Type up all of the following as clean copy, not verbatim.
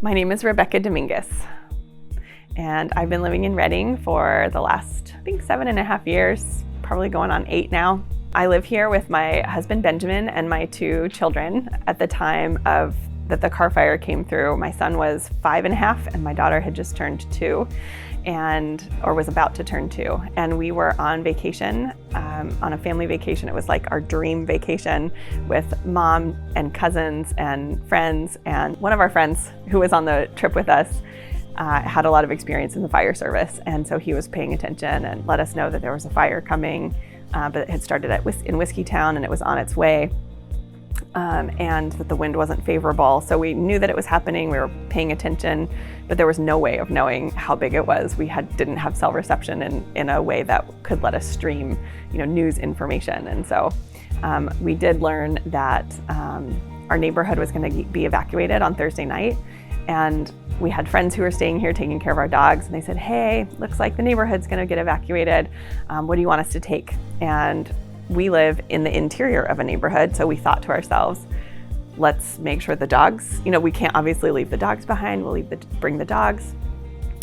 My name is Rebecca Dominguez, and I've been living in Redding for the last, I think, 7.5 years, probably going on 8 now. I live here with my husband Benjamin and my 2 children. At the time that the car fire came through, my son was 5.5 and my daughter had just turned 2 or was about to turn 2. And we were on vacation, on a family vacation. It was like our dream vacation with mom and cousins and friends. And one of our friends who was on the trip with us had a lot of experience in the fire service. And so he was paying attention and let us know that there was a fire coming, but it had started in Whiskeytown and it was on its way. And that the wind wasn't favorable. So we knew that it was happening, we were paying attention, but there was no way of knowing how big it was. We didn't have cell reception in a way that could let us stream, news information. And so we did learn that our neighborhood was going to be evacuated on Thursday night. And we had friends who were staying here taking care of our dogs, and they said, "Hey, looks like the neighborhood's going to get evacuated. What do you want us to take?" And we live in the interior of a neighborhood, so we thought to ourselves, let's make sure the dogs, we can't obviously leave the dogs behind. We'll bring the dogs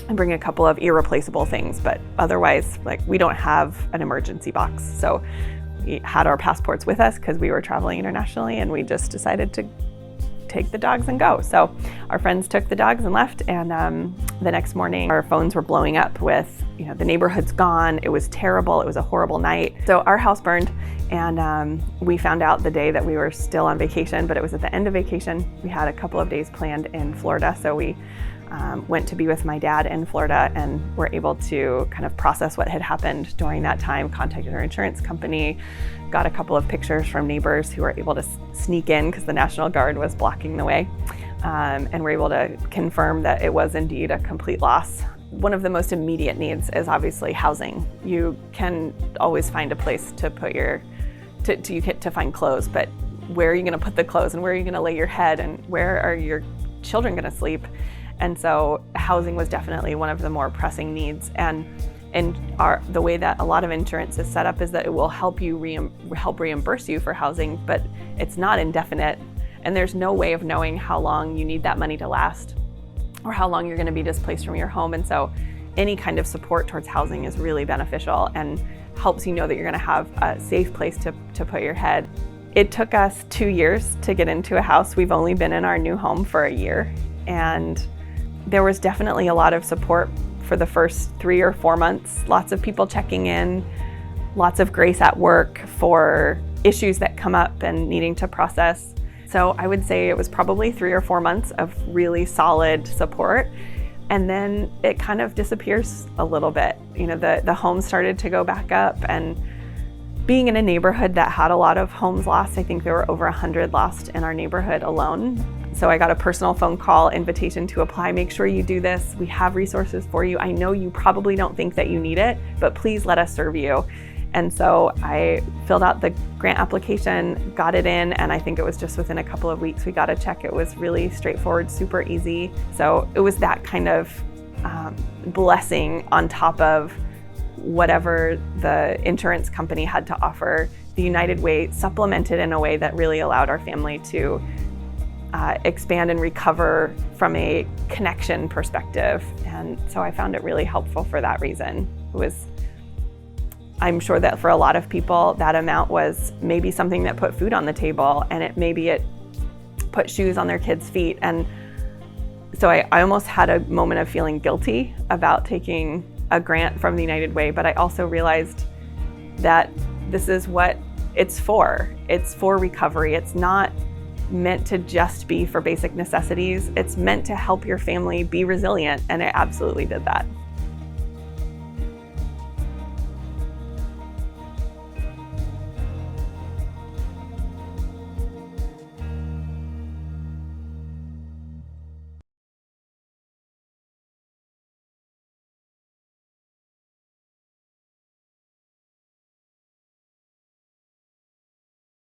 and bring a couple of irreplaceable things, but otherwise, we don't have an emergency box. So we had our passports with us because we were traveling internationally, and we just decided to take the dogs and go. So our friends took the dogs and left, and the next morning our phones were blowing up with, the neighborhood's gone. It was terrible. It was a horrible night. So our house burned, and we found out the day that we were still on vacation, but it was at the end of vacation. We had a couple of days planned in Florida, so we went to be with my dad in Florida and were able to kind of process what had happened during that time, contacted our insurance company, got a couple of pictures from neighbors who were able to sneak in because the National Guard was blocking the way, and were able to confirm that it was indeed a complete loss. One of the most immediate needs is obviously housing. You can always find a place to put to find clothes, but where are you going to put the clothes, and where are you going to lay your head, and where are your children going to sleep? And so housing was definitely one of the more pressing needs. And the way that a lot of insurance is set up is that it will help reimburse you for housing, but it's not indefinite. And there's no way of knowing how long you need that money to last or how long you're going to be displaced from your home. And so any kind of support towards housing is really beneficial and helps you know that you're going to have a safe place to put your head. It took us 2 years to get into a house. We've only been in our new home for a year. And there was definitely a lot of support for the first 3 or 4 months. Lots of people checking in, lots of grace at work for issues that come up and needing to process. So I would say it was probably 3 or 4 months of really solid support. And then it kind of disappears a little bit. The homes started to go back up, and being in a neighborhood that had a lot of homes lost, I think there were over 100 lost in our neighborhood alone. So I got a personal phone call invitation to apply. Make sure you do this. We have resources for you. I know you probably don't think that you need it, but please let us serve you. And so I filled out the grant application, got it in, and I think it was just within a couple of weeks we got a check. It was really straightforward, super easy. So it was that kind of blessing on top of whatever the insurance company had to offer. The United Way supplemented in a way that really allowed our family to expand and recover from a connection perspective. And so I found it really helpful for that reason. I'm sure that for a lot of people, that amount was maybe something that put food on the table, and maybe it put shoes on their kids' feet. And so I almost had a moment of feeling guilty about taking a grant from the United Way, but I also realized that this is what it's for. It's for recovery. It's not meant to just be for basic necessities. It's meant to help your family be resilient, and it absolutely did that.